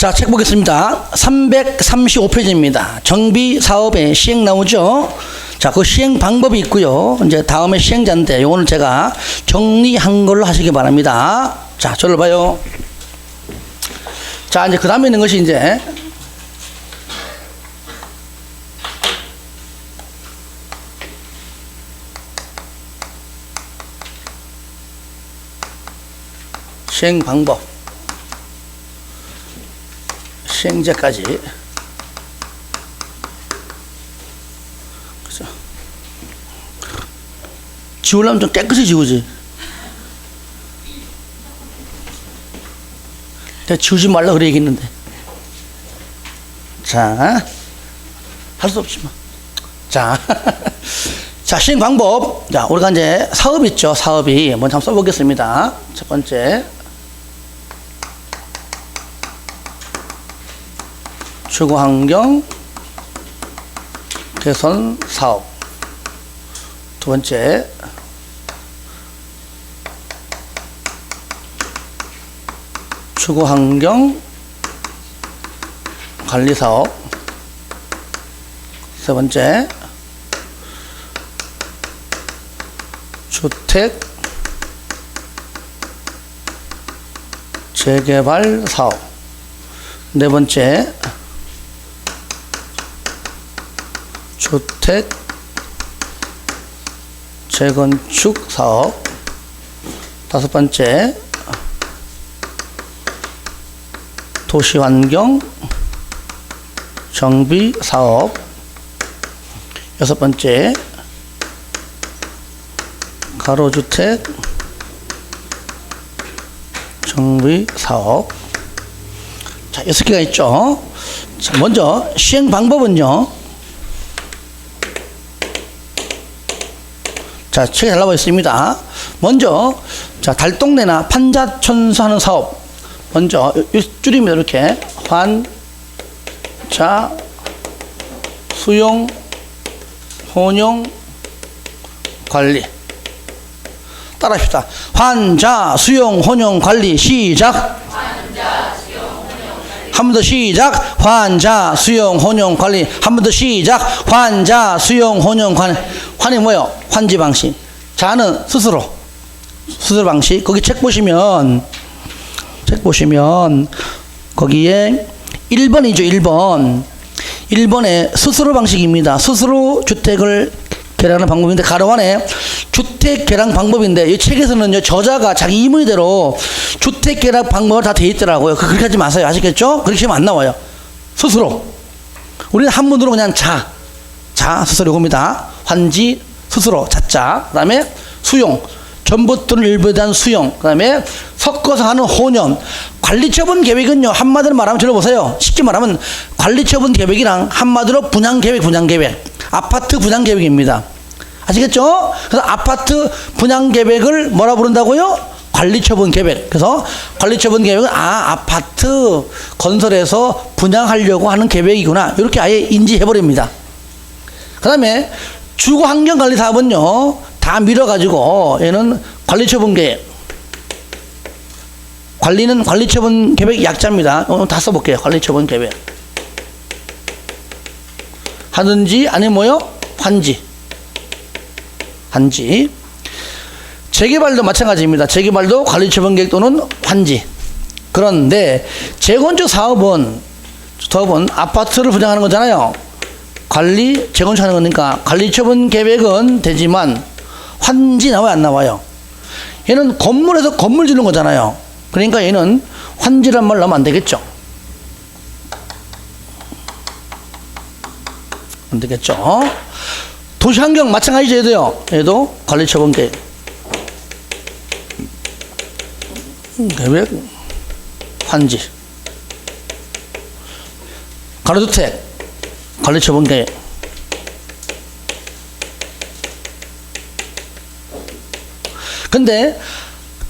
자, 책 보겠습니다. 335페이지입니다. 정비 사업의 시행 나오죠? 자, 그 시행 방법이 있고요. 이제 다음에 시행자인데, 요거는 제가 정리한 걸로 하시기 바랍니다. 자, 저를 봐요. 자, 이제 그 다음에 있는 것이 이제, 시행 방법. 시행자까지. 그죠? 지우려면 좀 깨끗이 지우지. 내가 지우지 말라 그래 얘기했는데. 자, 할 수 없지만. 자, 자, 시행 방법. 자, 우리가 이제 사업 있죠. 사업이. 먼저 한번 써보겠습니다. 첫 번째. 주거환경 개선 사업. 두 번째, 주거환경 관리 사업. 세 번째, 주택 재개발 사업. 네 번째, 주택 재건축 사업. 다섯 번째, 도시환경 정비 사업. 여섯 번째, 가로주택 정비 사업. 자, 6개가 있죠. 자, 먼저 시행 방법은요. 자, 책에 잘 나와 있습니다. 먼저, 자, 달동네나 판자천수하는 사업. 먼저, 줄이면 이렇게, 환자, 수용, 혼용, 관리. 따라 합시다. 환자, 수용, 혼용, 관리. 시작. 한 번 더 시작. 환자, 수용, 혼용, 관리. 한 번 더 시작. 환자, 수용, 혼용, 관리. 환이 뭐예요? 환지 방식. 자는 스스로. 수술 방식. 거기 책 보시면 거기에 1번이죠. 1번. 1번에 스스로 방식입니다. 스스로 주택을 개량하는 방법인데, 가로 안에 주택 개량 방법인데, 이 책에서는요, 저자가 자기 이문의대로 주택 개량 방법을 다 돼 있더라고요. 그렇게 하지 마세요. 아시겠죠? 그렇게 하면 안 나와요. 스스로. 우리는 한문으로 그냥 스스로 이겁니다. 환지, 스스로, 자자. 그 다음에 수용. 전부 또는 일부에 대한 수용. 그 다음에 섞어서 하는 혼연. 관리처분 계획은요, 한마디로 말하면 들어보세요. 쉽게 말하면 관리처분 계획이랑 한마디로 분양계획. 아파트 분양계획입니다. 아시겠죠? 그래서 아파트 분양계획을 뭐라 부른다고요? 관리처분 계획. 그래서 관리처분 계획은 아파트 건설해서 분양하려고 하는 계획이구나. 이렇게 아예 인지해버립니다. 그 다음에 주거환경관리사업은요, 다 밀어가지고 얘는 관리처분 계획. 관리는 관리처분 계획 약자입니다. 다 써볼게요. 관리처분 계획. 하든지 아니면 뭐요? 환지. 재개발도 마찬가지입니다. 재개발도 관리처분 계획 또는 환지. 그런데 재건축 사업은 아파트를 분양하는 거잖아요. 재건축하는 거니까 관리처분 계획은 되지만 환지 나와요, 안 나와요? 얘는 건물에서 건물 짓는 거잖아요. 그러니까 얘는 환지란 말 나오면 안 되겠죠. 안 되겠죠. 도시환경 마찬가지죠. 얘도 관리처분 계획. 환지. 가로주택 관리처분 계획. 근데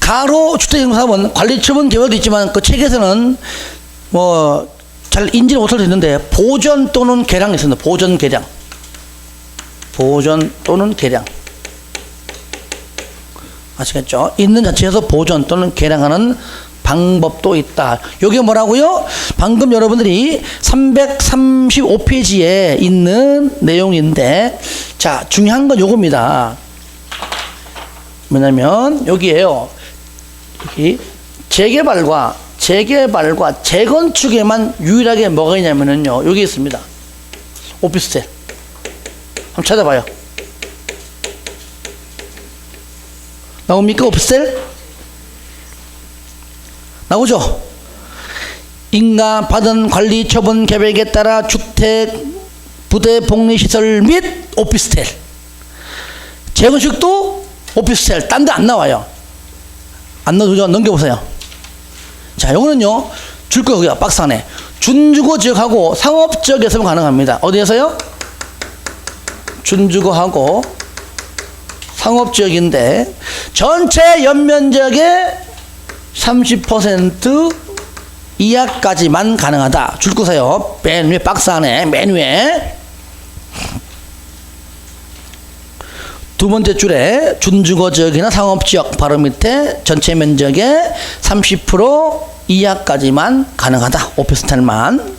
가로주택사업은 관리처분 계획도 있지만 그 책에서는 뭐 잘 인지를 못할 수 있는데 보전 또는 개량이 있습니다. 보전 또는 개량. 아시겠죠? 있는 자체에서 보존 또는 개량하는 방법도 있다. 이게 뭐라고요? 방금 여러분들이 335페이지에 있는 내용인데, 자, 중요한 건 요겁니다. 뭐냐면 여기에요. 여기 재개발과 재건축에만 유일하게 뭐가 있냐면요, 여기 있습니다. 오피스텔. 한번 찾아봐요. 나옵니까? 오피스텔? 나오죠? 인가 받은 관리 처분 계획에 따라 주택, 부대 복리시설 및 오피스텔. 재건축도 오피스텔. 딴 데 안 나와요. 안 넣어도 넘겨보세요. 자, 요거는요, 줄 거고요. 박스 안에. 준주거 지역하고 상업지역에서만 가능합니다. 어디에서요? 준주거하고 상업지역인데, 전체 연면적의 30% 이하까지만 가능하다. 줄 거세요. 맨 위에 박스 안에, 맨 위에. 두 번째 줄에 준주거 지역이나 상업지역 바로 밑에 전체 면적의 30% 이하까지만 가능하다. 오피스텔만.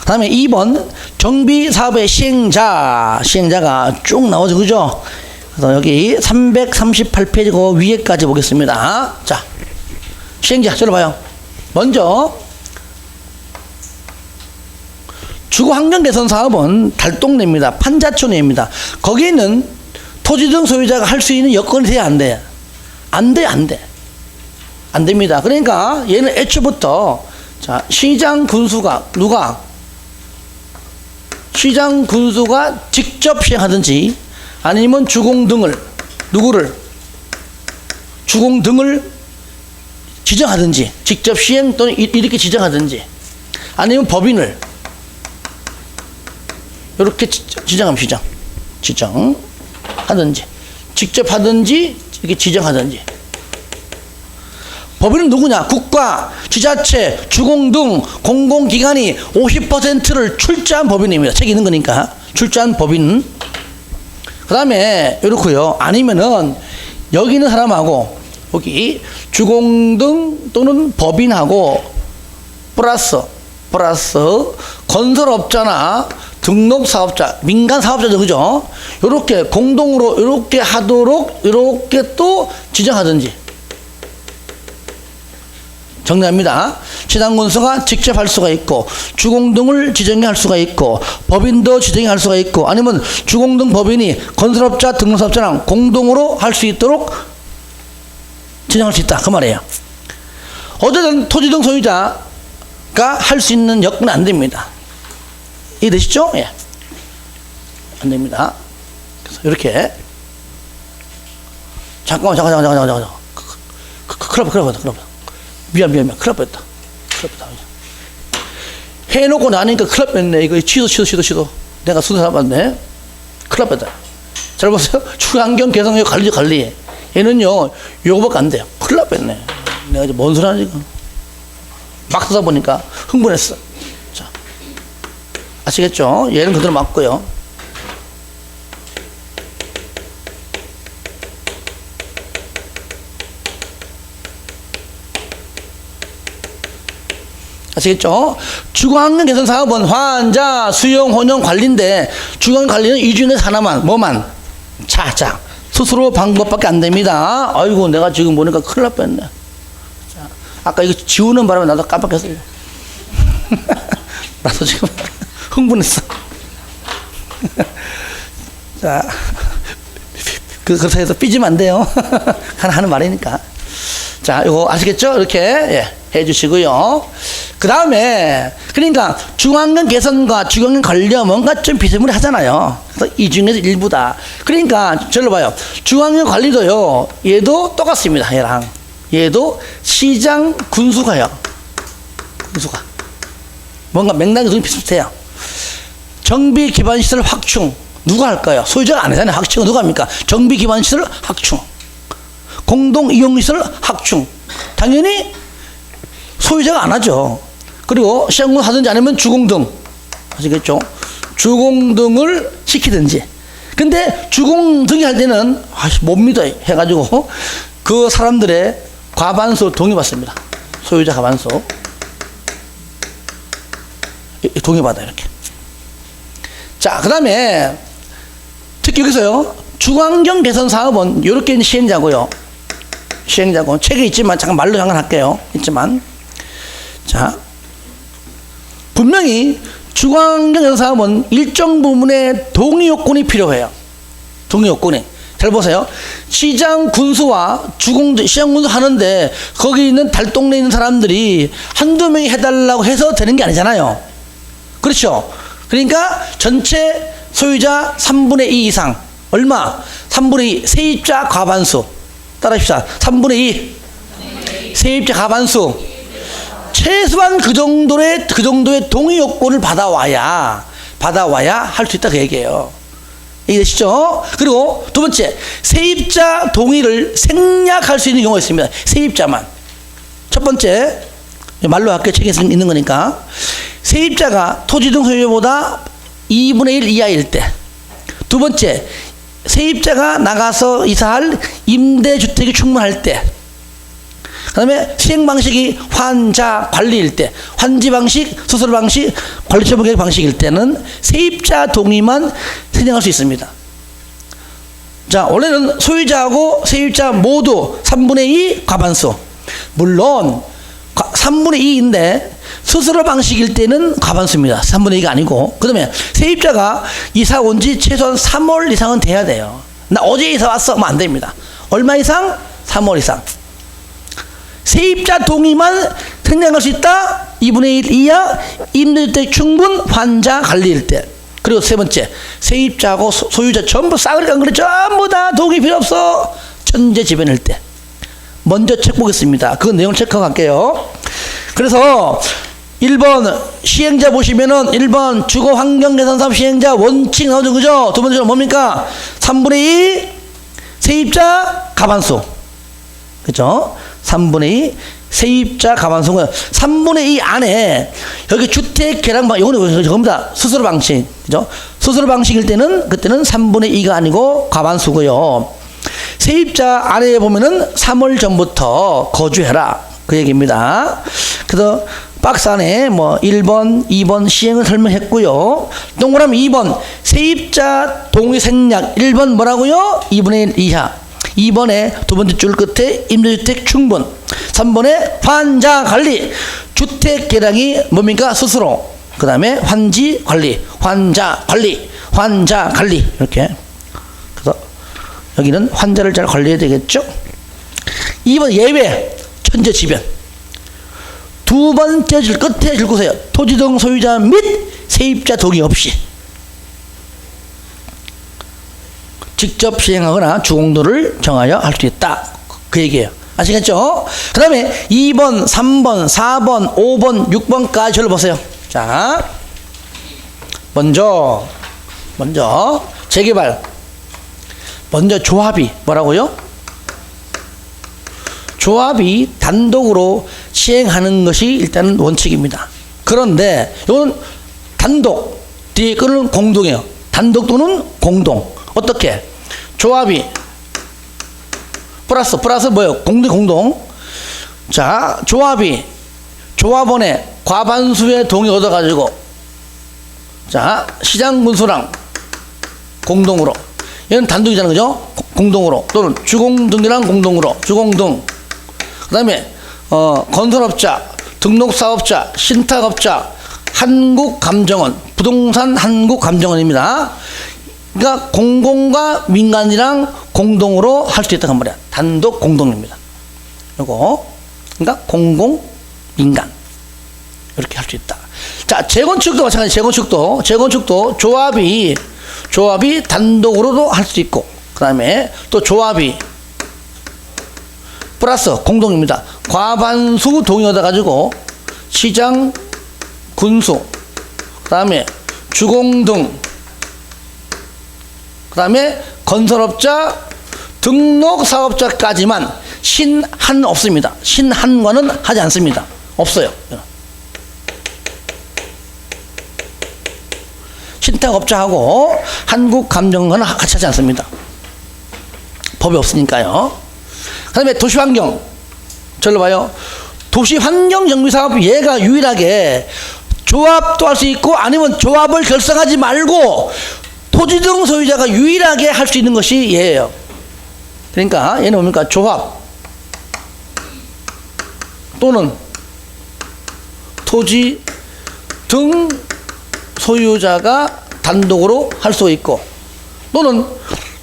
그 다음에 2번 정비사업의 시행자가 쭉 나오죠. 그죠? 그래서 여기 338페이지 그 위에까지 보겠습니다. 자, 시행자 들어봐요. 먼저 주거환경개선사업은 달동네입니다. 판자촌입니다. 거기는 토지 등 소유자가 할 수 있는 여건이 돼야 안 돼. 안 됩니다. 그러니까 얘는 애초부터, 자, 시장 군수가 직접 시행하든지 아니면 주공등을 지정하든지, 직접 시행 또는 이렇게 지정하든지, 아니면 법인을 이렇게 지정하든지, 직접 하든지 이렇게 지정하든지. 법인은 누구냐? 국가, 지자체, 주공등, 공공기관이 50%를 출자한 법인입니다. 책 있는 거니까. 출자한 법인. 그 다음에 이렇고요. 아니면은 여기 있는 사람하고 여기 주공등 또는 법인하고 플러스 건설업자나 등록사업자, 민간사업자죠. 그죠? 요렇게 공동으로 요렇게 하도록 요렇게 또 지정하든지. 정리합니다. 지방군수가 직접 할 수가 있고, 주공등을 지정할 수가 있고, 법인도 지정할 수가 있고, 아니면 주공등 법인이 건설업자, 등록사업자랑 공동으로 할 수 있도록 지정할 수 있다. 그 말이에요. 어쨌든 토지등 소유자가 할 수 있는 여건은 안 됩니다. 이해되시죠? 예. 안 됩니다. 그래서 이렇게. 잠깐만. 큰일 났다. 미안. 큰일 났다. 해놓고 나니까 큰일 났네. 이거 취소. 내가 순서 잡았네. 큰일 났다. 잘 보세요. 주환경 개선력 관리. 얘는요, 요거밖에 안 돼요. 큰일 났네. 내가 이제 뭔 소리 하지, 지금. 막 쓰다 보니까 흥분했어. 자. 아시겠죠? 얘는 그대로 맞고요. 아시겠죠? 주거환경 개선 사업은 환자, 수용, 혼용 관리인데, 주거환경 관리는 이 중에서 하나만, 뭐만? 자. 스스로 방법밖에 안 됩니다. 아이고, 내가 지금 보니까 큰일 날 뻔했네. 자, 아까 이거 지우는 바람에 나도 깜빡했어요. 나도 지금 흥분했어. 자, 그렇다 해서 삐지면 안 돼요. 하는 말이니까. 자, 이거 아시겠죠? 이렇게 해 주시고요. 그 다음에, 그러니까 중앙경 개선과 주거환경 관리가 뭔가 좀 비스무리 하잖아요. 그래서 이 중에서 일부다. 그러니까, 저를 봐요. 주거환경 관리도요, 얘도 똑같습니다. 얘도 시장 군수가요. 군수가. 뭔가 맥락이 좀 비슷해요. 정비 기반 시설 확충. 누가 할까요? 소유자가 안 하잖아요. 확충은 누가 합니까? 정비 기반 시설 확충. 공동 이용 시설 확충. 당연히 소유자가 안 하죠. 그리고 시행군 하든지 아니면 주공등. 아시겠죠? 주공등을 시키든지. 근데 주공등이 할 때는 못 믿어 해가지고 그 사람들의 과반수 동의받습니다. 소유자 과반수 동의받아요. 이렇게. 자, 그 다음에 특히 여기서요, 주거환경 개선 사업은 이렇게 시행자고요. 시행자고 책에 있지만 잠깐 말로 잠깐 할게요. 있지만, 자, 분명히 주거환경 개선 사업은 일정 부분의 동의 요건이 필요해요. 동의 요건이. 잘 보세요. 시장 군수와 시장 군수 하는데 거기 있는 달동네에 있는 사람들이 한두 명이 해달라고 해서 되는 게 아니잖아요. 그렇죠? 그러니까 전체 소유자 3분의 2 이상. 얼마? 3분의 2. 세입자 과반수. 따라합시다. 3분의 2. 세입자 과반수. 최소한 그 정도의 동의 요건을 받아와야 할 수 있다 그 얘기예요. 이해되시죠? 그리고 두 번째, 세입자 동의를 생략할 수 있는 경우가 있습니다. 세입자만. 첫 번째, 말로 할게요. 책에 있는 거니까. 세입자가 토지 등 소유보다 2분의 1 이하일 때. 두 번째, 세입자가 나가서 이사할 임대주택이 충분할 때. 그 다음에 시행 방식이 환자 관리일 때, 환지 방식, 수수료 방식, 관리처분 계획 방식일 때는 세입자 동의만 생략할 수 있습니다. 자, 원래는 소유자하고 세입자 모두 3분의 2 과반수. 물론 3분의 2인데 수수료 방식일 때는 과반수입니다. 3분의 2가 아니고. 그 다음에 세입자가 이사 온 지 최소한 3월 이상은 돼야 돼요. 나 어제 이사 왔어. 하면 안 됩니다. 얼마 이상? 3월 이상. 세입자 동의만 생략할 수 있다. 2분의 1 이하 임대주택 충분 환자 관리일 때. 그리고 세 번째, 세입자하고 소유자 전부 싸그리 깡그리 전부 다 동의 필요 없어. 천재지변일 때. 먼저 책 보겠습니다. 그 내용 체크하고 갈게요. 그래서 1번 시행자 보시면은 1번 주거환경개선사업 시행자 원칙 나오죠. 그죠? 두 번째는 뭡니까? 3분의 2 세입자 과반수. 그죠? 3분의 2 세입자 과반수가 3분의 2 안에 여기 주택 계량 방식, 이거는 저겁니다. 수수료 방식. 그죠? 수수료 방식일 때는 그때는 3분의 2가 아니고 과반수고요. 세입자 안에 보면은 3월 전부터 거주해라. 그 얘기입니다. 그래서 박스 안에 뭐 1번, 2번 시행을 설명했고요. 동그라미 2번 세입자 동의 생략. 1번 뭐라고요? 2분의 1 이하. 2번에 두 번째 줄 끝에 임대주택 충분. 3번에 환자 관리. 주택 계량이 뭡니까? 수수료. 그 다음에 환지 관리. 환자 관리. 환자 관리. 이렇게. 그래서 여기는 환자를 잘 관리해야 되겠죠? 2번 예외. 천재지변. 두 번째 줄 끝에 읽으세요. 토지 등 소유자 및 세입자 동의 없이 직접 시행하거나 주공도를 정하여 할 수 있다. 그 얘기예요. 아시겠죠? 그 다음에 2번, 3번, 4번, 5번, 6번까지 저를 보세요. 자, 먼저 재개발. 먼저 조합이 뭐라고요? 조합이 단독으로 시행하는 것이 일단은 원칙입니다. 그런데 이건 단독, 뒤에 거는 공동이에요. 단독 또는 공동. 어떻게? 조합이 플러스 뭐예요? 공동. 자, 조합이 조합원의 과반수의 동의 얻어가지고 자, 시장 군수랑 공동으로. 얘는 단독이잖아요. 그죠? 공동으로. 또는 주공등이랑 공동으로. 주공등. 그 다음에 건설업자, 등록사업자, 신탁업자, 한국감정원, 부동산 한국감정원입니다. 그러니까 공공과 민간이랑 공동으로 할 수 있다고 말이야. 단독 공동입니다. 요거. 그러니까 공공, 민간. 이렇게 할 수 있다. 자, 재건축도 마찬가지. 재건축도 조합이 단독으로도 할 수 있고, 그 다음에 또 조합이 플러스 공동입니다. 과반수 동의 얻어가지고 시장, 군수, 그 다음에 주공등, 그 다음에 건설업자, 등록사업자까지만 신한 없습니다. 신한과는 하지 않습니다. 없어요. 신탁업자하고 한국감정과는 같이 하지 않습니다. 법이 없으니까요. 그 다음에 도시환경. 절로 봐요. 도시 환경 정비 사업 얘가 유일하게 조합도 할 수 있고 아니면 조합을 결성하지 말고 토지 등 소유자가 유일하게 할 수 있는 것이 얘예요. 그러니까 얘는 뭡니까? 조합 또는 토지 등 소유자가 단독으로 할 수 있고 또는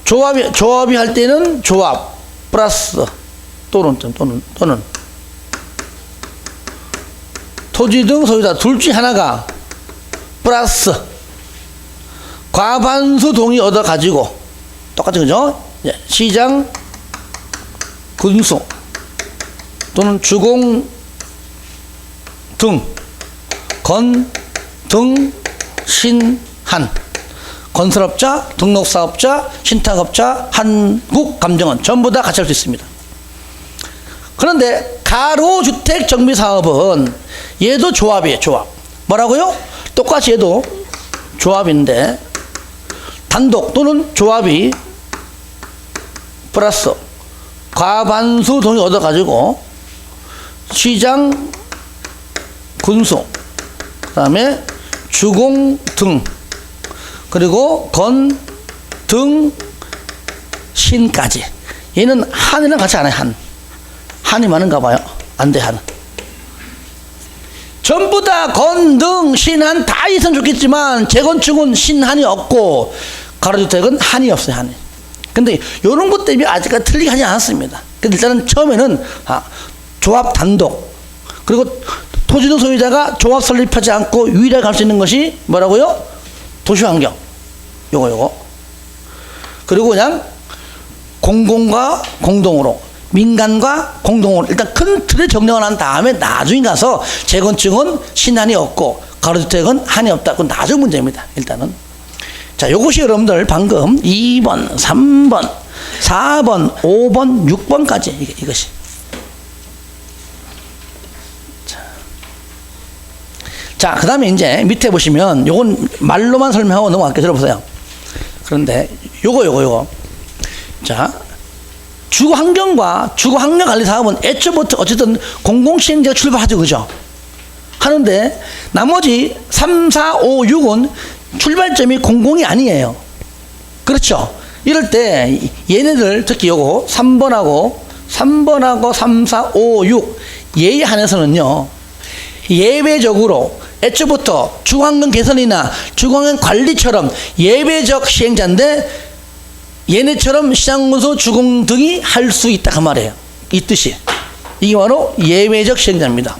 조합이 할 때는 조합 플러스 또는 토지 등 소유자 둘 중 하나가 플러스 과반수 동의 얻어 가지고 똑같은 거죠. 시장 군수 또는 주공 등 건 등 신한 건설업자, 등록사업자, 신탁업자, 한국감정원 전부 다 같이 할 수 있습니다. 그런데 가로주택 정비사업은 얘도 조합이에요. 조합. 뭐라고요? 똑같이 얘도 조합인데 단독 또는 조합이 플러스 과반수 동의 얻어가지고 시장 군수 그 다음에 주공 등 그리고 건 등 신까지 얘는 한이랑 같이 안 해. 한이 많은가 봐요. 안 돼. 한 전부 다 건 등 신한 다 있으면 좋겠지만 재건축은 신한이 없고 가로주택은 한이 없어요. 한이. 근데 이런 것 때문에 아직까지 틀리게 하지 않았습니다. 근데 일단은 처음에는 조합 단독 그리고 토지 등 소유자가 조합 설립하지 않고 유일하게 갈 수 있는 것이 뭐라고요? 도시환경 요거 그리고 그냥 공공과 공동으로 민간과 공동으로 일단 큰 틀에 정리가 난 다음에 나중에 가서 재건축은 신한이 없고 가로주택은 한이 없다. 그건 나중 문제입니다. 일단은 자 요것이 여러분들 방금 2번 3번 4번 5번 6번까지 이것이 자, 그 다음에 이제 밑에 보시면 요건 말로만 설명하고 넘어갈게요. 들어보세요. 그런데 요거. 자, 주거환경과 주거환경관리사업은 애초부터 어쨌든 공공시행자가 출발하죠. 그죠? 하는데 나머지 3, 4, 5, 6은 출발점이 공공이 아니에요. 그렇죠? 이럴 때 얘네들 특히 요거 3번하고 3, 4, 5, 6 얘에 한해서는요. 예외적으로 애초부터 주거환경 개선이나 주거환경 관리처럼 예외적 시행자인데 얘네처럼 시장군수 주공 등이 할 수 있다 그 말이에요. 이 뜻이 이게 바로 예외적 시행자입니다.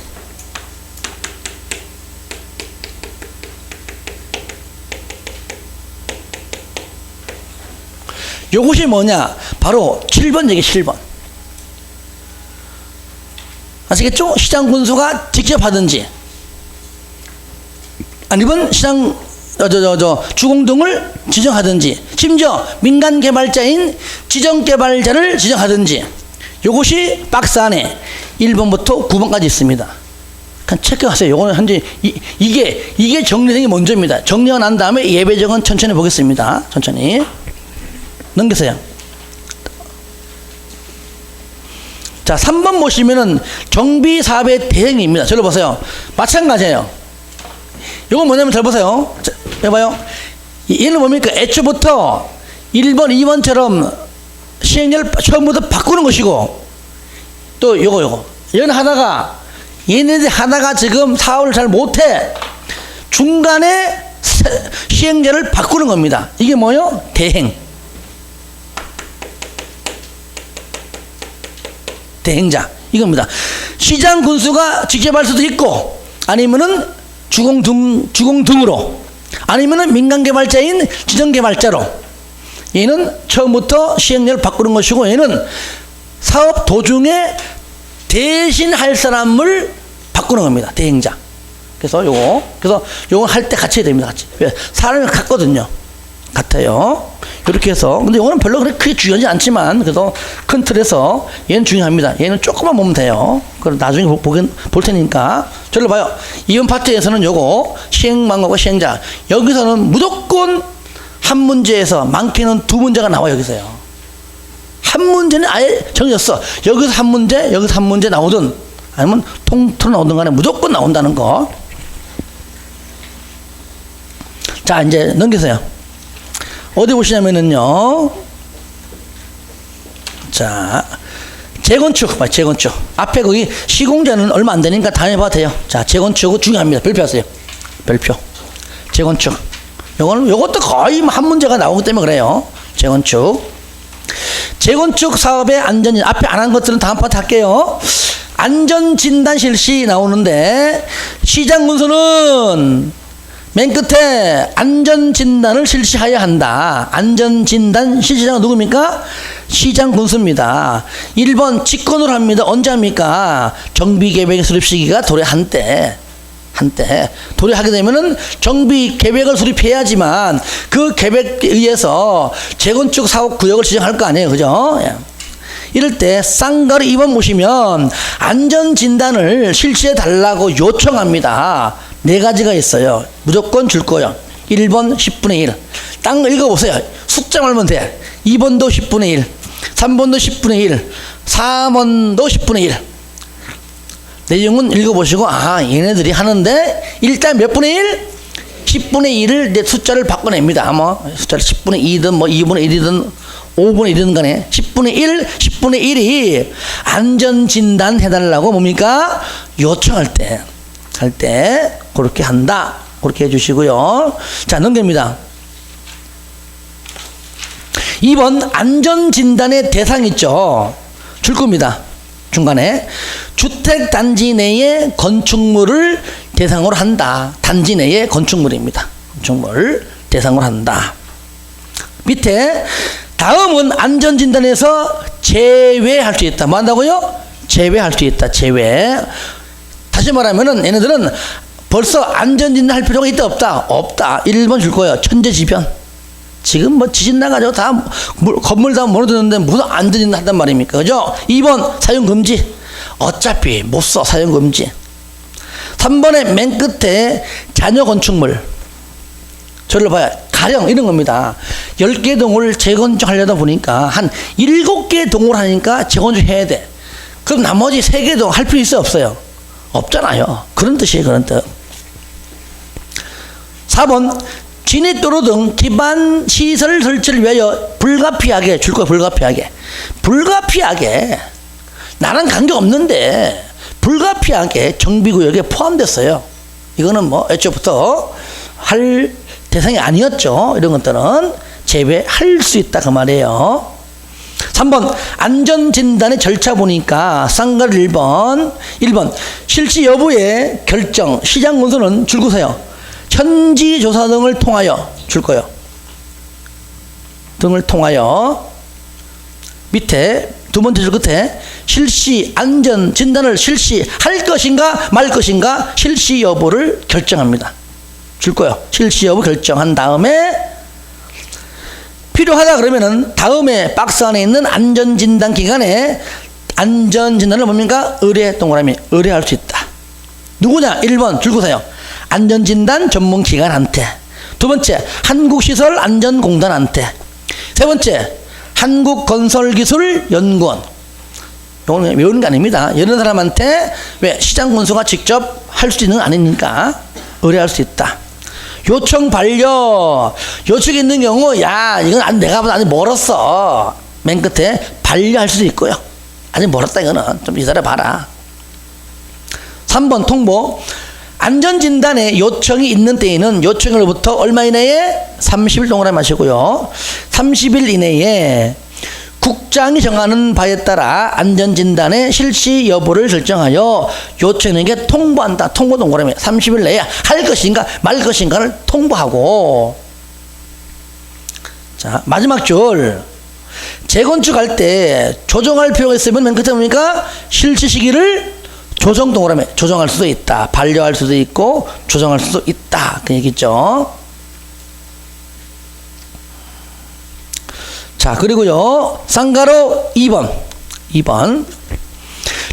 요것이 뭐냐 바로 7번 얘기 7번 아시겠죠? 시장군수가 직접 하든지 아니면 시장 주공 등을 지정하든지 심지어 민간개발자인 지정개발자를 지정하든지 이것이 박스 안에 1번부터 9번까지 있습니다. 그냥 체크하세요. 요거는 현재 이게 정리된 게 먼저입니다. 정리가 난 다음에 예배적은 천천히 보겠습니다. 천천히 넘기세요. 자 3번 보시면은 정비사업의 대행입니다. 저를 보세요. 마찬가지예요. 이건 뭐냐면 잘 보세요. 자, 해봐요. 얘는 뭡니까? 애초부터 1번, 2번처럼 시행령을 처음부터 바꾸는 것이고 또 요거 얘네들 하다가 지금 사업을 잘 못해 중간에 시행자를 바꾸는 겁니다. 이게 뭐요? 대행자 이겁니다. 시장 군수가 직접 할 수도 있고 아니면은 주공 등으로 아니면은 민간개발자인 지정개발자로 얘는 처음부터 시행령을 바꾸는 것이고 얘는 사업 도중에 대신할 사람을 바꾸는 겁니다. 대행자. 그래서 요거 할 때 같이 해야 됩니다. 같이. 왜? 사람이 같거든요. 같아요. 이렇게 해서 근데 이거는 별로 그렇게 크게 중요하지 않지만 그래도 큰 틀에서 얘는 중요합니다. 얘는 조금만 보면 돼요. 그럼 나중에 볼 테니까 저를 봐요. 이번 파트에서는 요거 시행방법과 시행자 여기서는 무조건 한 문제에서 많게는 두 문제가 나와요. 여기서요. 한 문제는 아예 정해졌어. 여기서 한 문제 나오든 아니면 통틀어 나오든 간에 무조건 나온다는 거. 자, 이제 넘기세요. 어디 보시냐면은요. 자, 재건축, 재건축. 앞에 거기 시공자는 얼마 안 되니까 다 해봐도 돼요. 자, 재건축 중요합니다. 별표하세요. 별표. 재건축. 요것도 거의 한 문제가 나오기 때문에 그래요. 재건축. 재건축 사업의 안전, 앞에 안 한 것들은 다음 파트 할게요. 안전진단 실시 나오는데, 시장군수는 맨 끝에 안전진단을 실시하여야 한다. 안전진단 실시자가 누굽니까? 시장군수입니다. 1번 직권으로 합니다. 언제 합니까? 정비계획 수립 시기가 도래 한때 도래하게 되면은 정비계획을 수립해야지만 그 계획에 의해서 재건축 사업 구역을 지정할 거 아니에요. 그죠? 예. 이럴 때 쌍가루 2번 보시면 안전진단을 실시해 달라고 요청합니다. 4가지가 있어요. 무조건 줄 거예요. 1번 10분의 1. 딱 읽어보세요. 숫자만 알면 돼. 2번도 10분의 1. 3번도 10분의 1. 4번도 10분의 1. 내용은 읽어보시고, 아, 얘네들이 하는데, 일단 몇 분의 1? 10분의 1을 내 숫자를 바꿔냅니다. 뭐, 숫자를 10분의 2든, 뭐, 2분의 1이든, 5분의 1이든 간에, 10분의 1, 10분의 1이 안전진단 해달라고 뭡니까? 요청할 때, 그렇게 한다. 그렇게 해주시고요. 자, 넘깁니다. 2번, 안전진단의 대상 있죠? 줄 겁니다. 중간에 주택단지 내의 건축물을 대상으로 한다. 단지 내의 건축물입니다. 건축물 대상으로 한다. 밑에 다음은 안전진단에서 제외할 수 있다. 뭐 한다고요? 제외할 수 있다. 제외. 다시 말하면은 얘네들은 벌써 안전진단 할 필요가 있다 없다? 없다. 1번 줄 거예요. 천재지변. 지금 뭐 지진 나가지고 다 건물 다 무너졌는데 무슨 안전진단 한단 말입니까? 그죠? 2번 사용금지. 어차피 못 써. 사용금지. 3번의 맨 끝에 잔여 건축물. 저를 봐요. 가령 이런 겁니다. 10개 동을 재건축하려다 보니까 한 7개 동을 하니까 재건축해야 돼. 그럼 나머지 3개 동 할 필요 있어요 없어요? 없잖아요. 그런 뜻이에요. 그런 뜻. 4번 진입도로 등 기반 시설 설치를 위하여 불가피하게 줄 거야. 불가피하게 나랑 관계없는데 불가피하게 정비구역에 포함됐어요. 이거는 뭐 애초부터 할 대상이 아니었죠. 이런 것들은 제외할 수 있다 그 말이에요. 3번 안전진단의 절차 보니까 쌍가루 1번 실시 여부의 결정 시장군수는 줄거세요. 현지조사 등을 통하여 줄 거예요. 등을 통하여 밑에 두 번째 줄 끝에 실시 안전 진단을 실시할 것인가 말 것인가 실시 여부를 결정합니다. 줄 거예요. 실시 여부 결정한 다음에 필요하다 그러면은 다음에 박스 안에 있는 안전진단 기간에 안전진단을 뭡니까? 의뢰 동그라미 의뢰할 수 있다. 누구냐? 1번 줄 거세요. 안전진단 전문기관한테. 두 번째 한국시설안전공단한테. 세 번째 한국건설기술연구원. 이거는 외우는 게 아닙니다. 이런 사람한테 왜 시장군수가 직접 할 수 있는 거 아니니까 의뢰할 수 있다. 요청 반려. 요청이 있는 경우 야 이건 내가 보다 아직 멀었어. 맨 끝에 반려할 수도 있고요. 아직 멀었다 이거는 좀 기다려봐라. 3번 통보. 안전진단에 요청이 있는 때에는 요청일로부터 얼마 이내에 30일 동안 마시고요. 30일 이내에 국장이 정하는 바에 따라 안전진단의 실시 여부를 결정하여 요청에게 통보한다. 통보 동그라미 30일 내에 할 것인가 말 것인가를 통보하고. 자 마지막 줄 재건축할 때 조정할 필요가 있으면 맨 끝에 뭡니까? 실시 시기를 조정 동그라미 조정할 수도 있다. 반려할 수도 있고 조정할 수도 있다. 그 얘기죠. 자 그리고요 쌍가루 2번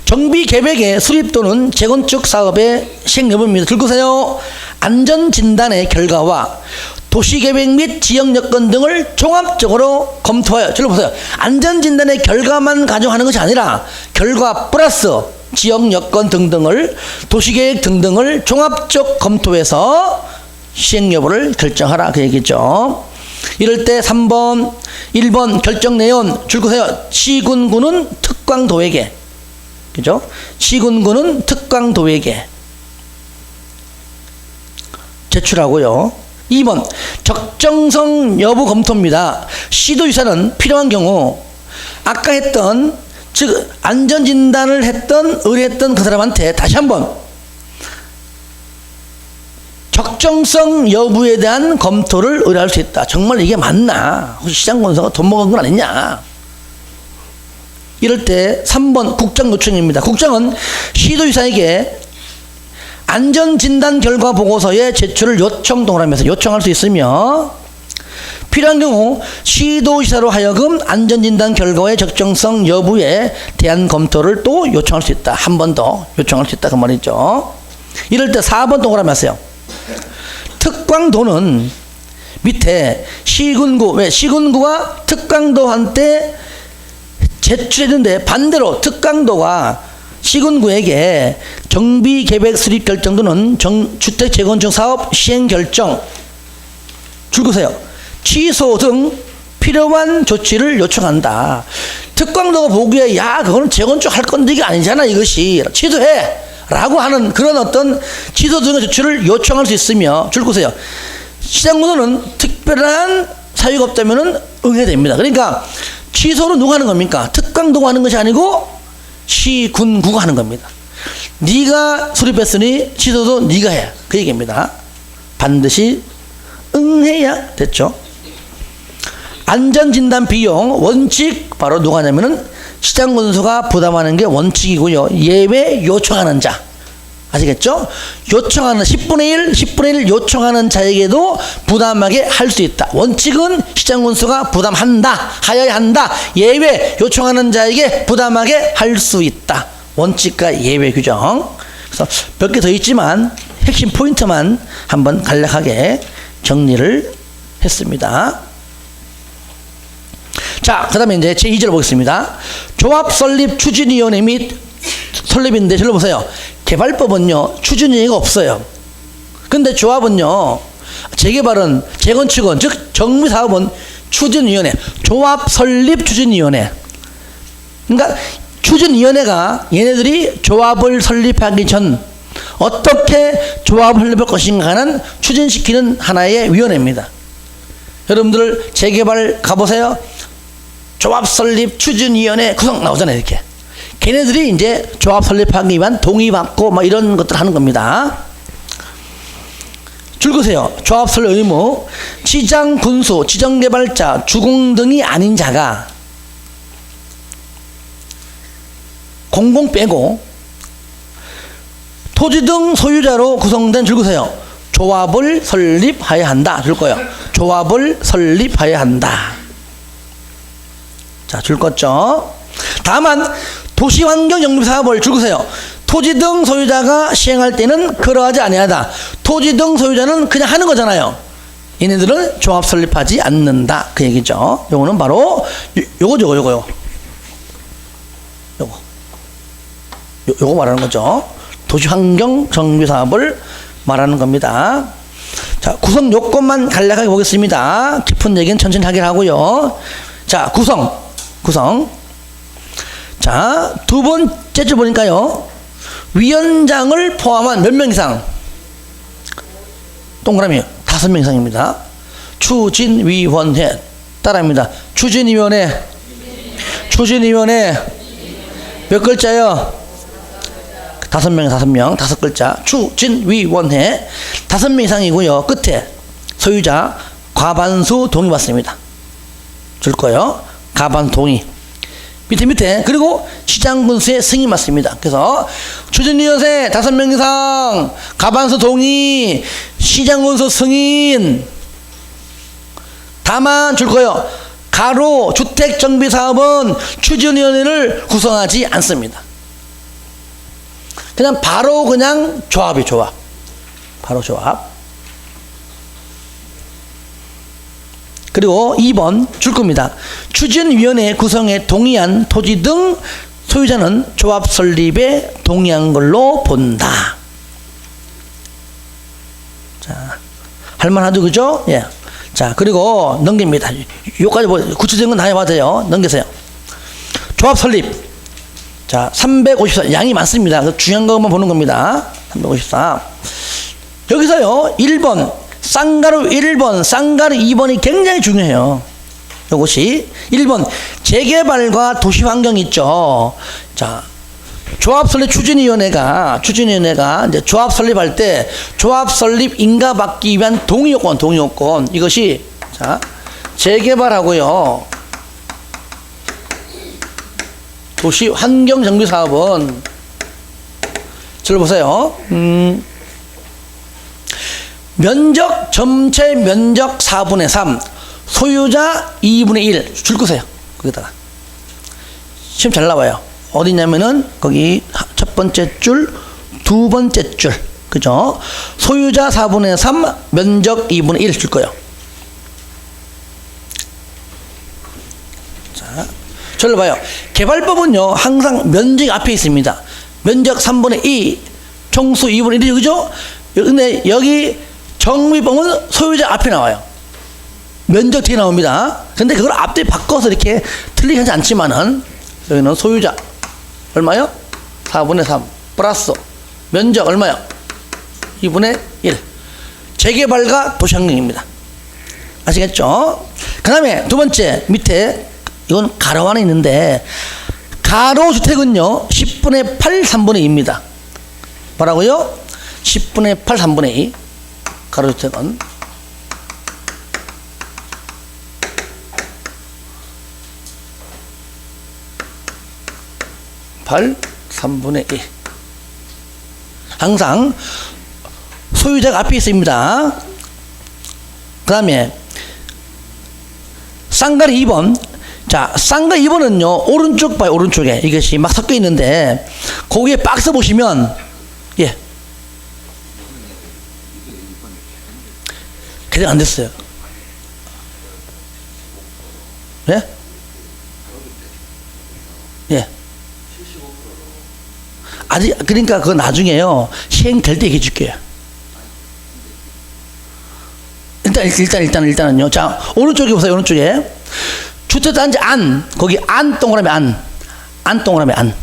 정비계획의 수립 또는 재건축 사업의 시행 여부입니다. 들고세요. 안전진단의 결과와 도시계획 및 지역 여건 등을 종합적으로 검토하여. 저를 보세요. 안전진단의 결과만 가져가는 것이 아니라 결과 플러스 지역 여건 등등을 도시계획 등등을 종합적 검토해서 시행 여부를 결정하라 그 얘기죠. 이럴 때 3번, 1번 결정 내용 줄거세요. 시군구는 특광도에게, 그죠? 시군구는 특광도에게 제출하고요. 2번 적정성 여부 검토입니다. 시도지사는 필요한 경우 아까 했던 즉 안전진단을 했던 의뢰했던 그 사람한테 다시 한번 적정성 여부에 대한 검토를 의뢰할 수 있다. 정말 이게 맞나? 혹시 시장군수가 돈 먹은 건 아니냐? 이럴 때 3번 국장 요청입니다. 국장은 시도지사에게 안전진단 결과 보고서의 제출을 요청동의하면서 요청할 수 있으며 필요한 경우 시도지사로 하여금 안전진단 결과의 적정성 여부에 대한 검토를 또 요청할 수 있다. 한 번 더 요청할 수 있다 그 말이죠. 이럴 때 4번 동그라미 특광도는 밑에 시군구, 왜 시군구와 특광도한테 제출했는데 반대로 특광도가 시군구에게 정비 계획 수립 결정 또는 주택 재건축 사업 시행 결정 줄거세요. 취소 등 필요한 조치를 요청한다. 특광도가 보기에 야 그거는 재건축 할 건데 이게 아니잖아 이것이 취소해 라고 하는 그런 어떤 취소 등의 조치를 요청할 수 있으며 줄거세요. 시장군수는 특별한 사유가 없다면 응해야 됩니다. 그러니까 취소는 누가 하는 겁니까? 특광도가 하는 것이 아니고 시군구가 하는 겁니다. 네가 수립했으니 취소도 네가 해. 그 얘기입니다. 반드시 응해야 됐죠. 안전진단 비용 원칙 바로 누가 하냐면은 시장군수가 부담하는 게 원칙이고요. 예외 요청하는 자 아시겠죠? 요청하는 10분의 1 요청하는 자에게도 부담하게 할 수 있다. 원칙은 시장군수가 부담한다. 하여야 한다. 예외 요청하는 자에게 부담하게 할 수 있다. 원칙과 예외 규정. 그래서 몇 개 더 있지만 핵심 포인트만 한번 간략하게 정리를 했습니다. 자, 그 다음에 이제 제2절 보겠습니다. 조합 설립 추진위원회 및 설립인데 절로 보세요. 개발법은요 추진위원회가 없어요. 근데 조합은요 재개발은 재건축은 즉 정비사업은 추진위원회, 조합 설립 추진위원회. 그러니까 추진위원회가 얘네들이 조합을 설립하기 전 어떻게 조합을 설립할 것인가 하는 추진시키는 하나의 위원회입니다. 여러분들 재개발 가보세요. 조합 설립 추진위원회 구성 나오잖아요. 이렇게 걔네들이 이제 조합 설립하기 위한 동의받고 막 이런 것들 하는 겁니다. 줄거세요. 조합 설립 의무 지장 군수 지정개발자 주공 등이 아닌 자가 공공 빼고 토지 등 소유자로 구성된 줄거세요. 조합을 설립하여야 한다. 줄 거예요. 조합을 설립하여야 한다. 자, 줄 거죠. 다만 도시환경정비사업을 줄거세요. 토지 등 소유자가 시행할 때는 그러하지 아니하다. 토지 등 소유자는 그냥 하는 거잖아요. 얘네들은 조합 설립하지 않는다. 그 얘기죠. 요거는 바로 요거 말하는 거죠. 도시환경정비사업을 말하는 겁니다. 자, 구성 요건만 간략하게 보겠습니다. 깊은 얘기는 천천히 하긴 하고요. 자, 구성. 자, 두 번째 줄 보니까요. 위원장을 포함한 몇 명 이상? 동그라미 5명 이상입니다. 추진위원회 따라합니다. 추진위원회 몇 글자요? 5명 5글자. 추진위원회 5명 이상이고요. 끝에 소유자 과반수 동의 받습니다. 줄 거예요. 과반 동의. 밑에 그리고 시장군수의 승인 맞습니다. 그래서 추진위원회 5명 이상 과반수 동의 시장군수 승인. 다만 줄 거예요. 가로 주택정비사업은 추진위원회를 구성하지 않습니다. 그냥 바로 그냥 조합이 조합. 바로 조합. 그리고 2번 줄 겁니다. 추진위원회 구성에 동의한 토지 등 소유자는 조합 설립에 동의한 걸로 본다. 자, 할만하죠, 그죠? 예. 자, 그리고 넘깁니다. 요까지 뭐 구체적인 건 다 해봐도 돼요. 넘기세요. 조합 설립. 자, 354. 양이 많습니다. 중요한 것만 보는 겁니다. 354. 여기서요, 1번, 쌍가루 1번, 쌍가루 2번이 굉장히 중요해요. 이것이 1번, 재개발과 도시환경 있죠. 자, 조합 설립 추진위원회가 이제 조합 설립할 때 조합 설립 인가 받기 위한 동의요건, 이것이 자, 재개발하고요. 도시 환경 정비 사업은 잘 보세요. 면적 전체 면적 4분의 3, 소유자 2분의 1 줄 거세요. 거기다가 시험 잘 나와요. 어디냐면은 거기 첫 번째 줄, 두 번째 줄, 그죠? 소유자 4분의 3, 면적 2분의 1 줄 거예요. 자, 저를 봐요. 개발법은요 항상 면적이 앞에 있습니다. 면적 3분의 2, 총수 2분의 1, 그죠? 근데 여기 정비법은 소유자 앞에 나와요. 면적 뒤에 나옵니다. 근데 그걸 앞뒤 바꿔서 이렇게 틀리게 하지 않지만은 여기는 소유자 얼마요? 4분의 3 플러스 면적 얼마요? 2분의 1. 재개발과 도시환경입니다. 아시겠죠? 그 다음에 두 번째 밑에 이건 가로 안에 있는데 가로주택은요 10분의 8 3분의 2입니다. 뭐라고요? 10분의 8 3분의 2 가로주택은 8 3분의 2. 항상 소유자가 앞에 있습니다. 그 다음에 쌍가루 2번. 자, 쌍가루 2번은요 오른쪽 봐요. 오른쪽에 이것이 막 섞여 있는데 거기에 박스 보시면 예 개정 안 됐어요. 예? 예. 아직 그러니까 그거 나중에요 시행될 때 얘기해 줄게요. 일단은요. 자, 오른쪽에 보세요. 오른쪽에 주택단지 안, 거기 안 동그라미 안 동그라미 안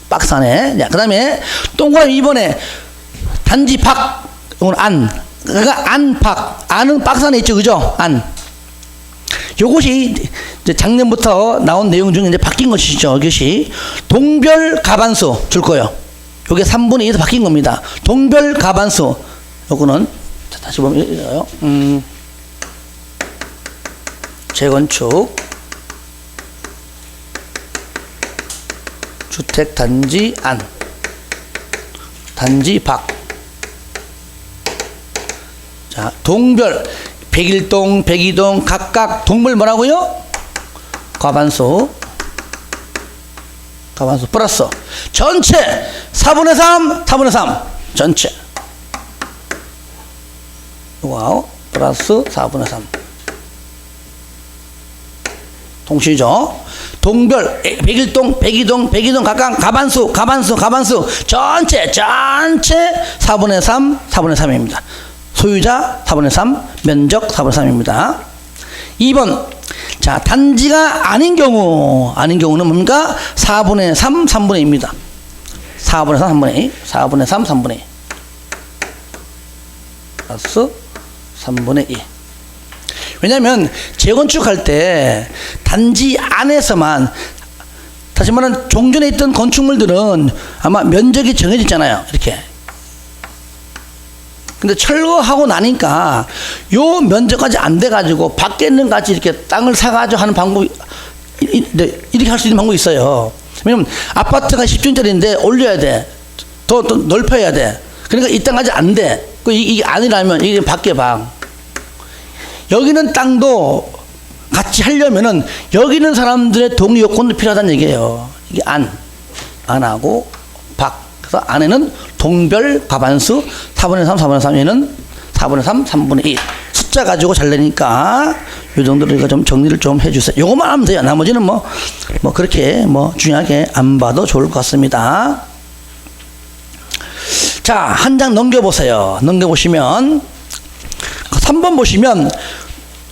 박스 안에. 자, 그 다음에 동그라미 2번에 단지 밖, 이건 안, 그러니까 안팎, 안은 박스 안에 있죠, 그죠? 안. 요것이 이제 작년부터 나온 내용 중에 이제 바뀐 것이죠. 이것이 동별 가반수 줄 거예요. 요게 3분의 2에서 바뀐 겁니다. 동별 가반수. 요거는 다시 보면 재건축 주택 단지 안, 단지 밖. 자, 동별 101동, 102동 각각 동별 뭐라고요? 가반수 플러스 전체 4분의 3, 4분의 3 전체 와우 플러스 4분의 3 동시죠. 동별 101동, 102동 각각 가반수 전체 4분의 3, 4분의 3입니다. 소유자 4분의 3, 면적 4분의 3입니다. 2번. 자, 단지가 아닌 경우는 뭡니까? 4분의 3, 3분의 2입니다. 4분의 3, 3분의 2. 4분의 3, 3분의 2. 플러스 3분의 2. 왜냐면 재건축할 때 단지 안에서만, 다시 말하면 종전에 있던 건축물들은 아마 면적이 정해져 있잖아요. 이렇게. 근데 철거하고 나니까 요 면적까지 안 돼가지고 밖에 있는 같이 이렇게 땅을 사가지고 하는 방법이, 이렇게 할 수 있는 방법이 있어요. 왜냐면 아파트가 10층짜리인데 올려야 돼. 더 넓혀야 돼. 그러니까 이 땅까지 안 돼. 이게 아니라면 이게 밖에 방. 여기는 땅도 같이 하려면은 여기 있는 사람들의 동의 요건도 필요하다는 얘기예요. 이게 안하고 밖. 그래서 안에는 동별 가반수 4분의 3, 4분의 3, 얘는 4분의 3, 3분의 2. 숫자 가지고 잘 내니까 요 정도로 이거 좀 정리를 좀 해주세요. 요것만 하면 돼요. 나머지는 뭐 그렇게 중요하게 안 봐도 좋을 것 같습니다. 자, 한 장 넘겨보세요. 넘겨보시면 3번 보시면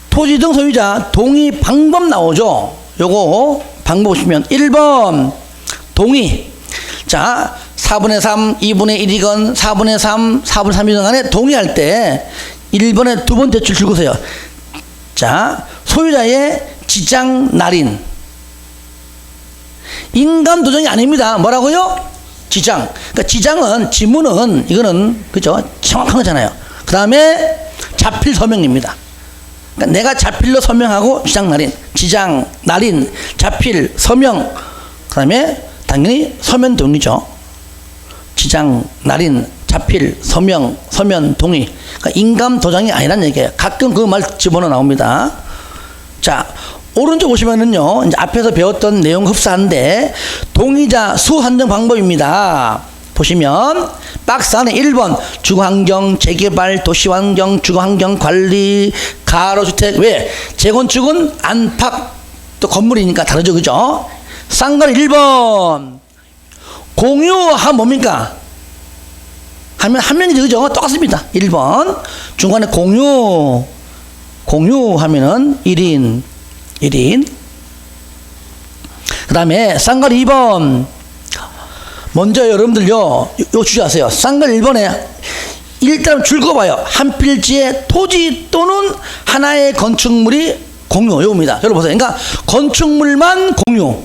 토지 등 소유자 동의 방법 나오죠. 요거 방법 보시면 1번 동의. 자, 4분의 3, 2분의 1이건 4분의 3, 4분의 3이건 간에 동의할 때 1번에 두 번째 줄 읽으세요. 자, 소유자의 지장 날인. 인감 도정이 아닙니다. 뭐라고요? 지장. 그러니까 지장은, 지문은, 이거는, 그죠? 정확한 거잖아요. 그 다음에 자필 서명입니다. 그러니까 내가 자필로 서명하고 지장 날인, 지장 날인, 자필 서명, 그 다음에 당연히 서면 동의죠. 지장 날인, 자필 서명, 서면 동의. 그러니까 인감 도장이 아니란 얘기예요. 가끔 그 말 집어넣어 나옵니다. 자, 오른쪽 보시면은요, 이제 앞에서 배웠던 내용 흡사한데 동의자 수 한정 방법입니다. 보시면 박스 안에 1번 주거환경, 재개발, 도시환경, 주거환경 관리, 가로주택. 왜? 재건축은 안팎 또 건물이니까 다르죠, 그죠? 쌍가리 1번 공유하면 뭡니까? 하면 한 명이죠, 그죠? 똑같습니다. 1번 중간에 공유하면은 1인. 그 다음에 쌍가리 2번 먼저 여러분들요, 요 주의하세요. 쌍가리 1번에 일단 줄 그어봐요. 한 필지의 토지 또는 하나의 건축물이 공유, 요겁니다. 여러분 보세요. 그러니까 건축물만 공유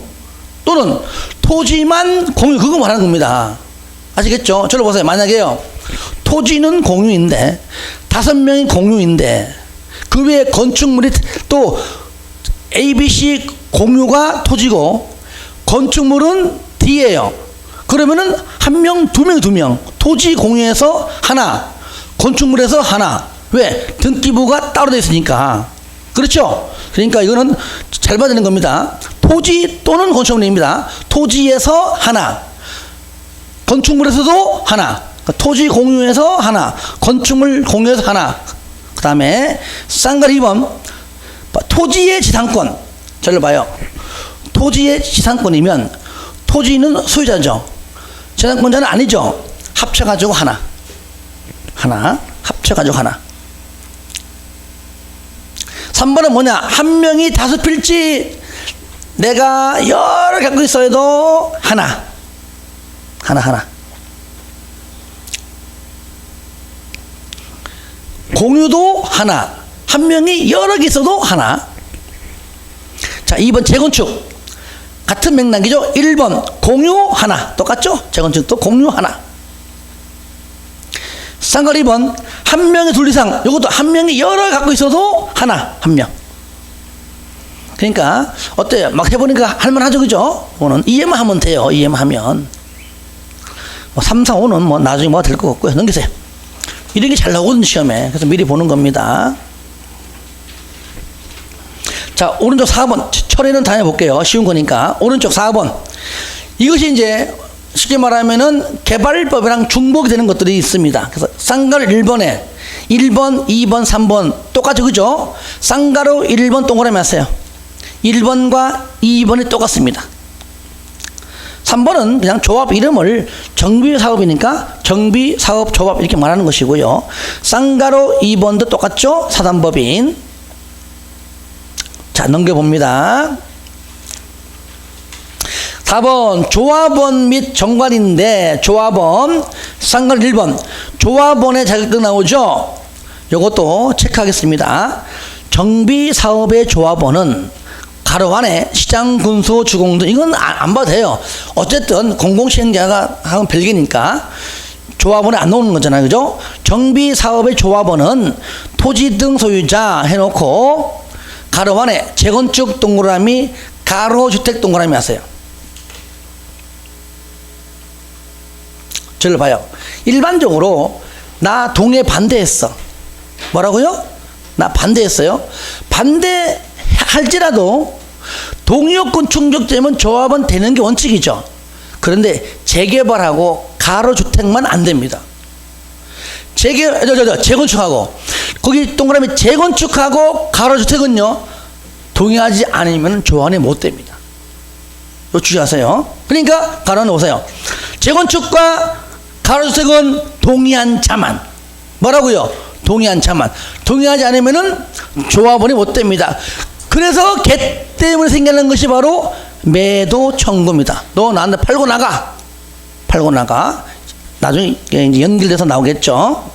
또는 토지만 공유, 그거 말하는 겁니다. 아시겠죠? 저를 보세요. 만약에요, 토지는 공유인데 5명이 공유인데 그 외에 건축물이 또 ABC 공유가 토지고 건축물은 D예요. 그러면은 1명, 2명, 2명. 토지 공유에서 하나, 건축물에서 하나. 왜? 등기부가 따로 되어 있으니까. 그렇죠? 그러니까 이거는 잘 봐야 되는 겁니다. 토지 또는 건축물입니다. 토지에서 하나, 건축물에서도 하나. 그러니까 토지 공유에서 하나, 건축물 공유에서 하나. 그 다음에 쌍가리 2번 토지의 지상권. 잘 봐요. 토지의 지상권이면 토지는 소유자죠. 지상권자는 아니죠. 합쳐가지고 하나. 합쳐가지고 하나. 3번은 뭐냐? 한 명이 5필지 내가 여러 갖고 있어도 하나. 공유도 하나. 한 명이 여러 개 있어도 하나. 자, 2번 재건축. 같은 맥락이죠. 1번 공유 하나. 똑같죠? 재건축도 공유 하나. 쌍가리 2번 한 명에 둘 이상. 이것도 한 명이 여러 개 갖고 있어도 하나. 한 명. 그러니까 어때요? 막 해보니까 할만하죠, 그죠? 이거는 이해만 하면 돼요. 이해만 하면. 3, 4, 5는 나중에 뭐가 될 것 같고요. 넘기세요. 이런 게 잘 나오거든요, 시험에. 그래서 미리 보는 겁니다. 자, 오른쪽 4번. 처리는 다 해볼게요. 쉬운 거니까. 오른쪽 4번. 이것이 이제 쉽게 말하면은 개발법이랑 중복이 되는 것들이 있습니다. 그래서 쌍가루 1번에 1번, 2번, 3번 똑같죠, 그죠? 쌍가루 1번 동그라미 하세요. 1번과 2번이 똑같습니다. 3번은 그냥 조합 이름을 정비사업이니까 정비사업조합 이렇게 말하는 것이고요. 쌍가루 2번도 똑같죠? 사단법인. 자, 넘겨봅니다. 4번 조합원 및 정관인데 조합원 쌍가루 1번 조합원의 자격증 나오죠? 이것도 체크하겠습니다. 정비사업의 조합원은 가로 안에 시장, 군수, 주공 등 이건 안 봐도 돼요. 어쨌든 공공시행자가 하면 별개니까 조합원에 안 나오는 거잖아요, 그죠? 정비사업의 조합원은 토지 등 소유자 해놓고 가로 안에 재건축 동그라미, 가로주택 동그라미 하세요. 저를 봐요. 일반적으로 나 동에 반대했어. 뭐라고요? 나 반대했어요. 반대할지라도 동의요건 충족되면 조합은 되는 게 원칙이죠. 그런데 재개발하고 가로주택만 안 됩니다. 재건축하고 거기 동그라미 재건축하고 가로주택은요 동의하지 않으면 조안이 못 됩니다. 이거 주의하세요. 그러니까 가로 놓으세요. 재건축과 가로주택은 동의한 자만. 뭐라고요? 동의한 자만. 동의하지 않으면은 조합원이 못 됩니다. 그래서 개 때문에 생기는 것이 바로 매도 청구입니다. 너 나한테 팔고 나가. 팔고 나가. 나중에 이제 연결돼서 나오겠죠.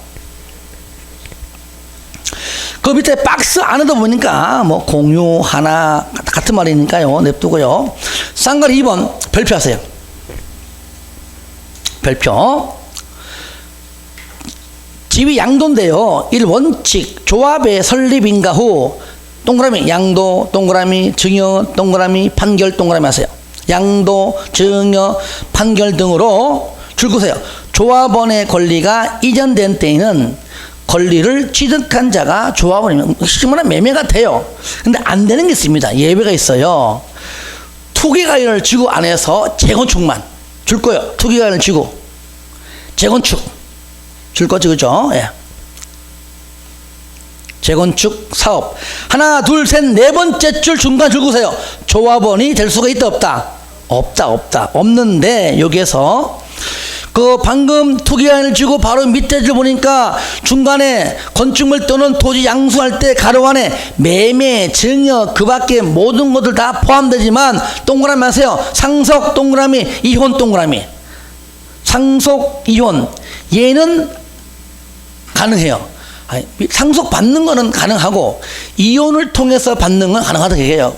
그 밑에 박스 안에도 보니까 뭐 공유 하나 같은 말이니까요. 냅두고요. 쌍가리 2번 별표하세요. 별표. 집이 양도인데요. 1원칙 조합의 설립인가 후 동그라미 양도 동그라미 증여 동그라미 판결 동그라미 하세요. 양도 증여 판결 등으로 줄 그세요. 조합원의 권리가 이전된 때에는 권리를 취득한 자가 조합원이면 쉽게 말하면 매매가 돼요. 근데 안 되는 게 있습니다. 예외가 있어요. 투기가인을 지구 안에서 재건축만 줄 거예요. 투기가인을 지구 재건축 줄 거지, 그죠? 예. 재건축 사업 하나 둘 셋 네 번째 줄 중간 줄 그세요. 조합원이 될 수가 있다 없다? 없다. 없는데 여기에서 그 방금 투기가인을 주고 바로 밑에 줄 보니까 중간에 건축물 또는 토지 양수할 때 가로 안에 매매, 증여 그 밖에 모든 것들 다 포함되지만 동그라미 하세요. 상속 동그라미 이혼 동그라미. 상속 이혼 얘는 가능해요. 상속 받는 거는 가능하고 이혼을 통해서 받는 건 가능하다고 얘기해요.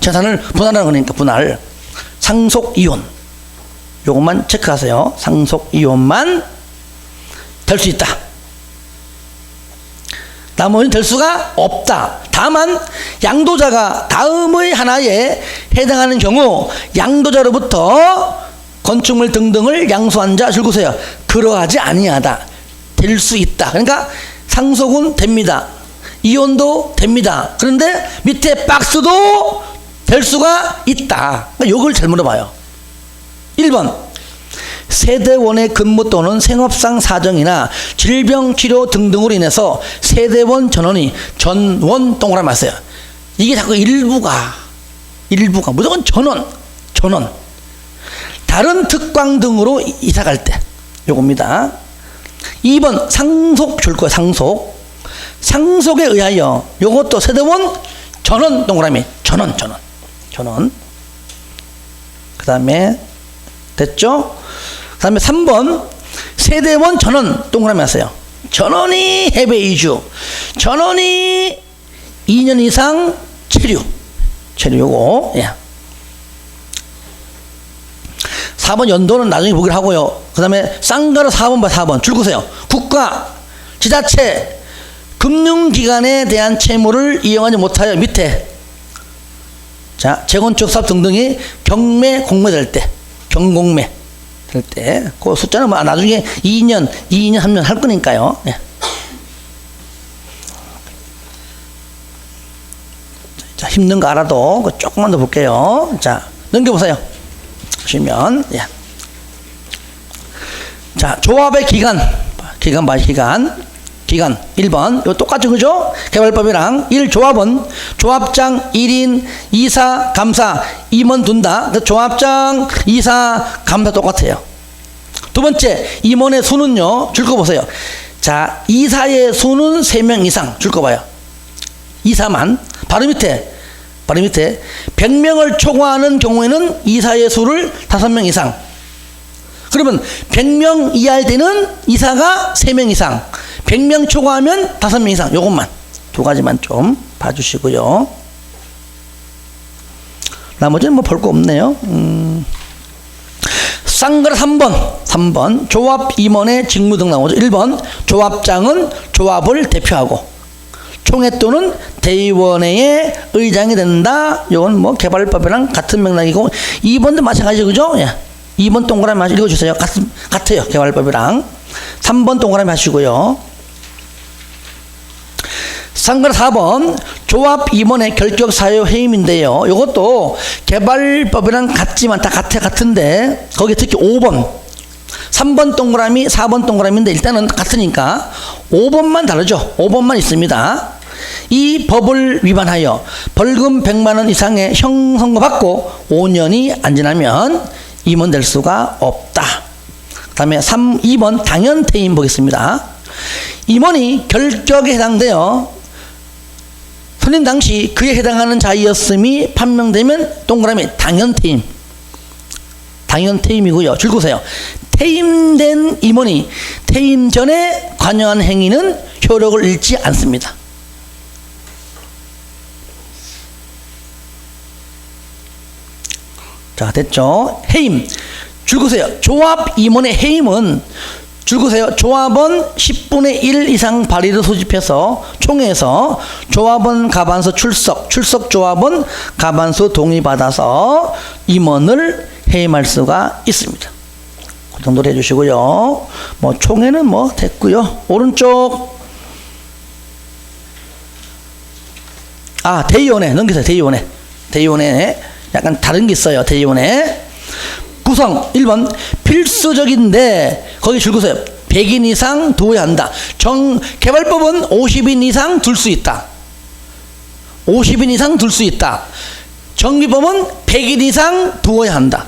재산을 분할하는 거니까 분할. 상속 이혼 요것만 체크하세요. 상속 이혼만 될 수 있다. 나머지는 될 수가 없다. 다만 양도자가 다음의 하나에 해당하는 경우 양도자로부터 건축물 등등을 양수한 자 줄구세요. 그러하지 아니하다. 될 수 있다. 그러니까 상속은 됩니다. 이혼도 됩니다. 그런데 밑에 박스도 될 수가 있다. 그러니까 요걸 잘 물어봐요. 1번 세대원의 근무 또는 생업상 사정이나 질병치료 등등으로 인해서 세대원 전원이 전원 동그라미 하세요. 이게 자꾸 일부가 무조건 전원 다른 특광 등으로 이사갈 때 요겁니다. 2번 상속 줄 거예요. 상속에 의하여 요것도 세대원 전원 동그라미 전원 그 다음에 됐죠? 그 다음에 3번 세대원 전원 동그라미 하세요. 전원이 해외 이주 전원이 2년 이상 체류 요거. 예. 4번 연도는 나중에 보기로 하고요. 그 다음에 쌍가로 4번 줄 그세요. 국가 지자체 금융기관에 대한 채무를 이용하지 못하여 밑에 자 재건축 사업 등등이 경매 될 때 경공매 될 때 그 숫자는 뭐 나중에 2년 3년 할 거니까요. 예. 자 힘든 거 알아도 조금만 더 볼게요. 자 넘겨보세요. 보시면 예. 자 조합의 기간 1번 이거 똑같죠, 그죠? 개발법이랑 1 조합은 조합장 1인 이사 감사 임원 둔다. 조합장 이사 감사 똑같아요. 두 번째 임원의 수는요 줄 거 보세요. 자 이사의 수는 3명 이상 줄 거 봐요. 이사만 바로 밑에 100명을 초과하는 경우에는 이사의 수를 5명 이상. 그러면 100명 이하일 때는 이사가 3명 이상 100명 초과하면 5명 이상. 요것만 두 가지만 좀 봐주시고요. 나머지는 뭐 볼 거 없네요. 쌍글 3번 조합 임원의 직무 등 나오죠. 1번 조합장은 조합을 대표하고 총회 또는 대의원회의 의장이 된다. 이건 뭐 개발법이랑 같은 맥락이고 2번도 마찬가지죠, 그죠? 예. 2번 동그라미 읽어주세요. 같아요, 개발법이랑. 3번 동그라미 하시고요. 쌍글 4번 조합 임원의 결격 사유 해임인데요. 이것도 개발법이랑 같지만 다 같은데 거기 특히 5번 3번 동그라미, 4번 동그라미인데 일단은 같으니까 5번만 다르죠. 5번만 있습니다. 이 법을 위반하여 벌금 100만 원 이상의 형 선고받고 5년이 안 지나면 임원될 수가 없다. 그 다음에 2번 당연퇴임 보겠습니다. 임원이 결격에 해당되어 선임 당시 그에 해당하는 자이었음이 판명되면 동그라미 당연퇴임. 당연퇴임이고요. 줄거세요. 퇴임된 임원이 퇴임 전에 관여한 행위는 효력을 잃지 않습니다. 자, 됐죠? 해임. 줄거세요. 조합 임원의 해임은 줄거세요. 조합원 10분의 1 이상 발의를 소집해서 총회에서 조합원 가반수 출석 조합원 가반수 동의받아서 임원을 해임할 수가 있습니다. 그 정도로 해주시고요. 뭐 총회는 뭐 됐고요. 오른쪽 대의원회 넘기세요. 대의원회 약간 다른 게 있어요. 대의원회 구성 1번 필수적인데 거기 줄거세요. 100인 이상 두어야 한다. 개발법은 50인 이상 둘 수 있다. 50인 이상 둘 수 있다. 정비법은 100인 이상 두어야 한다.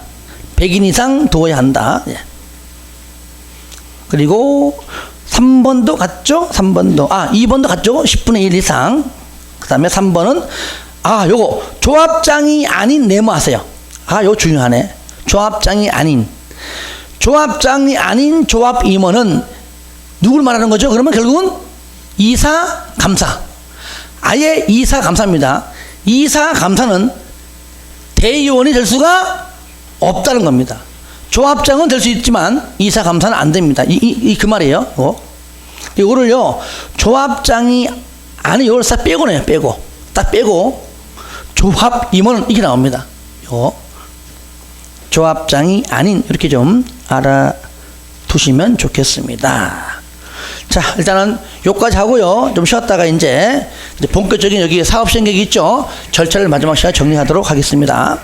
100인 이상 두어야 한다. 예. 그리고 3번도 같죠? 2번도 같죠? 10분의 1 이상. 그 다음에 3번은 요거 조합장이 아닌 네모하세요. 요거 중요하네. 조합장이 아닌 조합 임원은 누굴 말하는 거죠? 그러면 결국은 이사 감사. 아예 이사 감사입니다. 이사 감사는 대의원이 될 수가 없다는 겁니다. 조합장은 될 수 있지만 이사 감사는 안 됩니다. 그 말이에요. 이거를요 조합장이 아니 이걸 싹 빼고네요. 딱 빼고 조합 임원은 이게 나옵니다. 조합장이 아닌 이렇게 좀 알아두시면 좋겠습니다. 자, 일단은 요까지 하고요. 좀 쉬었다가 이제 본격적인 여기 사업 시행객이 있죠. 절차를 마지막 시간에 정리하도록 하겠습니다.